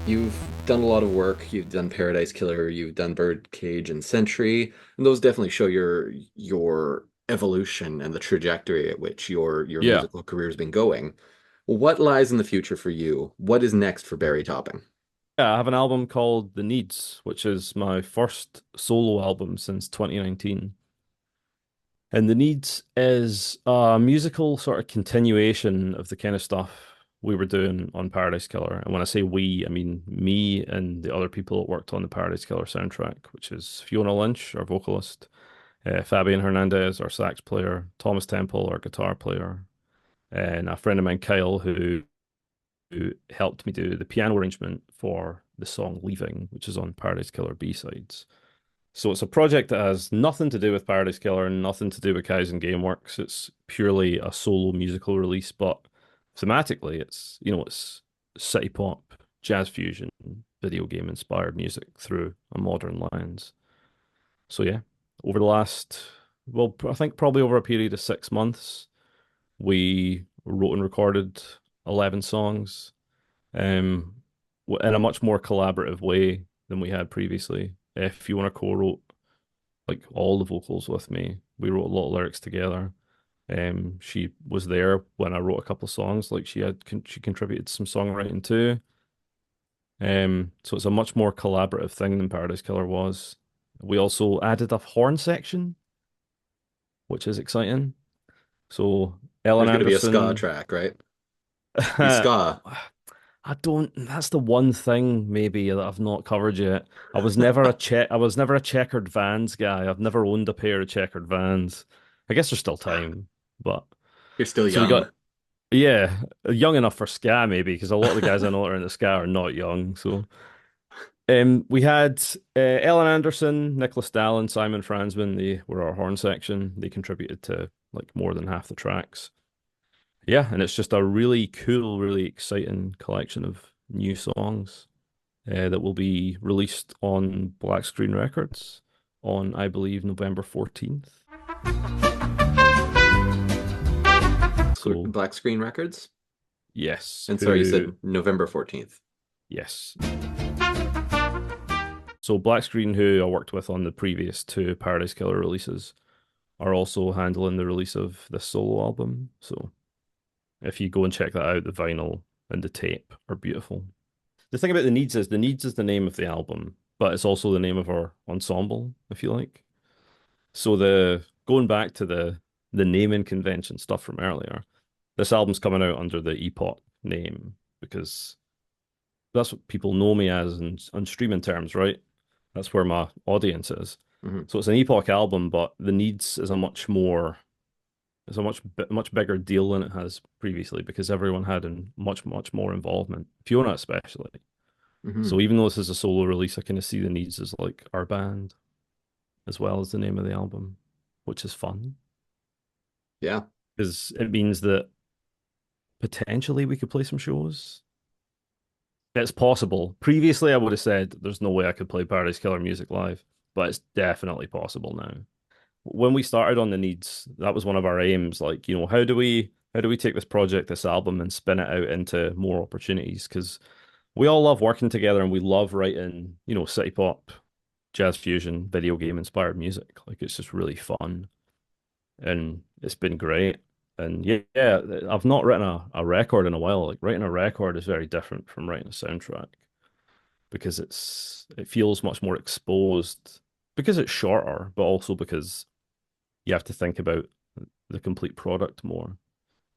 You've done a lot of work. You've done Paradise Killer, you've done Birdcage and Sentry, and those definitely show your evolution and the trajectory at which your Yeah. musical career has been going. What lies in the future for you? What is next for Barry Topping? Yeah, I have an album called The Needs, which is my first solo album since 2019. And The Needs is a musical sort of continuation of the kind of stuff we were doing on Paradise Killer. And when I say we, I mean me and the other people that worked on the Paradise Killer soundtrack, which is Fiona Lynch, our vocalist, Fabian Hernandez, our sax player, Thomas Temple, our guitar player, and a friend of mine, Kyle, who helped me do the piano arrangement for the song Leaving, which is on Paradise Killer B-sides. So it's a project that has nothing to do with Paradise Killer and nothing to do with Kaizen Gameworks. It's purely a solo musical release, but thematically it's city pop, jazz fusion, video game inspired music through a modern lens. So yeah, over the last, well, I think probably over a period of 6 months, we wrote and recorded 11 songs um, in a much more collaborative way than we had previously. If you want to co-wrote like all the vocals with me, we wrote a lot of lyrics together. She was there when I wrote a couple of songs. Like she contributed some songwriting too. So it's a much more collaborative thing than Paradise Killer was. We also added a horn section, which is exciting. So Ellen There's going to be a ska Anderson. track, right? You ska. I don't. That's the one thing maybe that I've not covered yet. I was never a checkered Vans guy. I've never owned a pair of checkered Vans. I guess there's still time, but You're still so we got young. yeah, young enough for ska maybe because a lot of the guys I know that are in the ska are not young. So we had Ellen Anderson, Nicholas Dallin, Simon Fransman. They were our horn section. They contributed to like more than half the tracks. Yeah, and it's just a really cool, really exciting collection of new songs that will be released on Black Screen Records on, I believe, November 14th. So, Black Screen Records? yes, And sorry, you who, said November 14th. yes. So, Black Screen, who I worked with on the previous two Paradise Killer releases, are also handling the release of this solo album. So, if you go and check that out, the vinyl and the tape are beautiful. The thing about the Needs is the name of the album, but it's also the name of our ensemble, if you like. So the going back to the naming convention stuff from earlier, this album's coming out under the Epoch name because that's what people know me as in on streaming terms, right? That's where my audience is. Hmm. So it's an Epoch album, but the Needs is a it's a much bigger deal than it has previously because everyone had much more involvement. Fiona especially. Hmm. So even though this is a solo release, I kind of see the Needs as like our band as well as the name of the album, which is fun Yeah. because it means that potentially we could play some shows. It's possible. Previously, I would have said there's no way I could play Paradise Killer music live, but it's definitely possible now. When we started on the Needs, that was one of our aims. Like, how do we take this project, this album, and spin it out into more opportunities? Because we all love working together and we love writing, city pop, jazz fusion, video game inspired music. Like it's just really fun and it's been great. And yeah, I've not written a record in a while. Like writing a record is very different from writing a soundtrack because it feels much more exposed because it's shorter, but also because you have to think about the complete product more.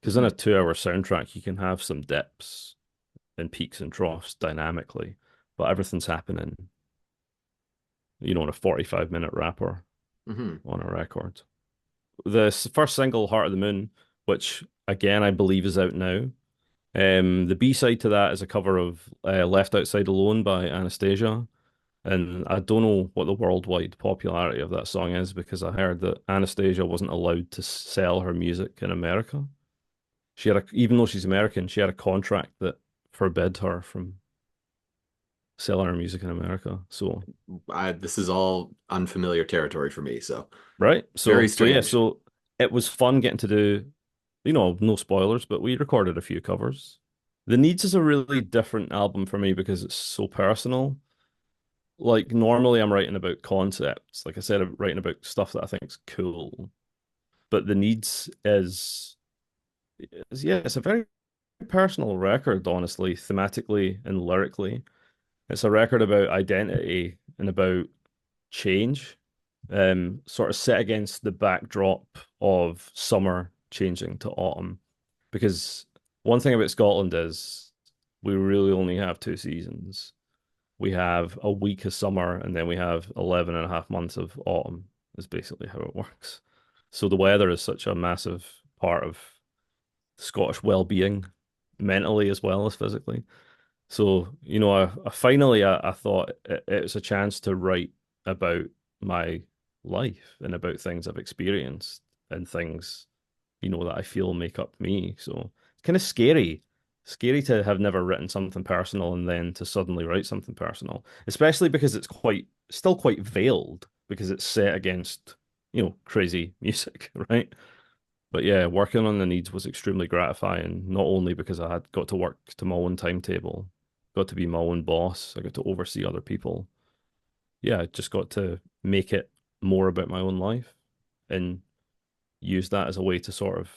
Because in Hmm. a 2 hour soundtrack, you can have some dips and peaks and troughs dynamically, but everything's happening, in a 45-minute wrapper Hmm. on a record. The first single, Heart of the Moon, which again I believe is out now. The B-side to that is a cover of Left Outside Alone by Anastasia. And I don't know what the worldwide popularity of that song is because I heard that Anastasia wasn't allowed to sell her music in America. Even though she's American, she had a contract that forbid her from selling her music in America. So, This is all unfamiliar territory for me, so right. very So yeah, strange. so it was fun getting to do, no spoilers, but we recorded a few covers. The Needs is a really different album for me because it's so personal. Like normally I'm writing about concepts. Like I said, I'm writing about stuff that I think is cool. But The Needs is yeah, it's a very personal record, honestly, thematically and lyrically. It's a record about identity and about change, sort of set against the backdrop of summer changing to autumn. Because one thing about Scotland is we really only have 2 seasons. We have a week of summer and then we have 11 and a half months of autumn, is basically how it works. So the weather is such a massive part of Scottish well-being, mentally as well as physically. So, I finally I thought it was a chance to write about my life and about things I've experienced and things, that I feel make up me. So it's kind of scary. Scary to have never written something personal and then to suddenly write something personal, especially because it's still quite veiled because it's set against, crazy music, right? But yeah, working on the Needs was extremely gratifying, not only because I had got to work to my own timetable, got to be my own boss, I got to oversee other people. Yeah, I just got to make it more about my own life and use that as a way to sort of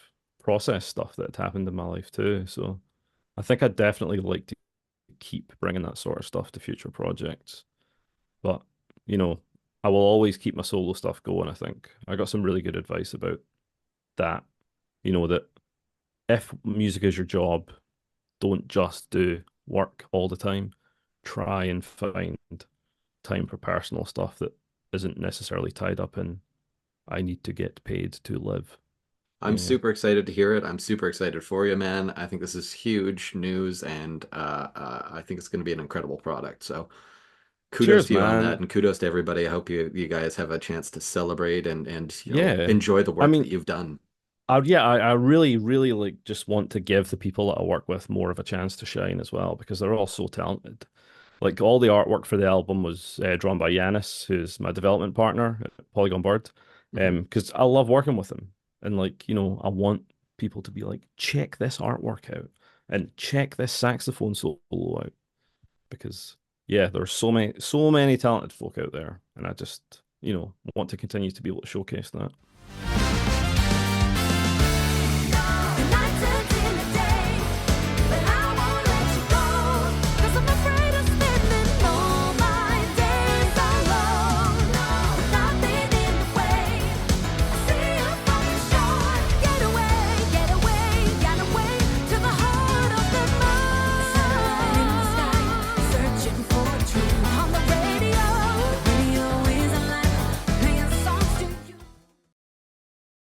process stuff that had happened in my life too. So I think I'd definitely like to keep bringing that sort of stuff to future projects. But, you know, I will always keep my solo stuff going, I think. I got some really good advice about that, that if music is your job, don't just do work all the time. Try and find time for personal stuff that isn't necessarily tied up in I need to get paid to live. I'm Yeah. super excited to hear it. I'm super excited for you, man. I think this is huge news, and I think it's going to be an incredible product. So kudos Cheers, to you on that, man. and kudos to everybody. I hope you guys have a chance to celebrate and Yeah. enjoy the I work that mean, you've done. I really, really like just want to give the people that I work with more of a chance to shine as well because they're all so talented. Like all the artwork for the album was drawn by Yanis, who's my development partner at Polygon Bird. Mhm. Because I love working with him. And like, I want people to be like, check this artwork out and check this saxophone solo out. Because yeah, there's so many talented folk out there. And I just, want to continue to be able to showcase that.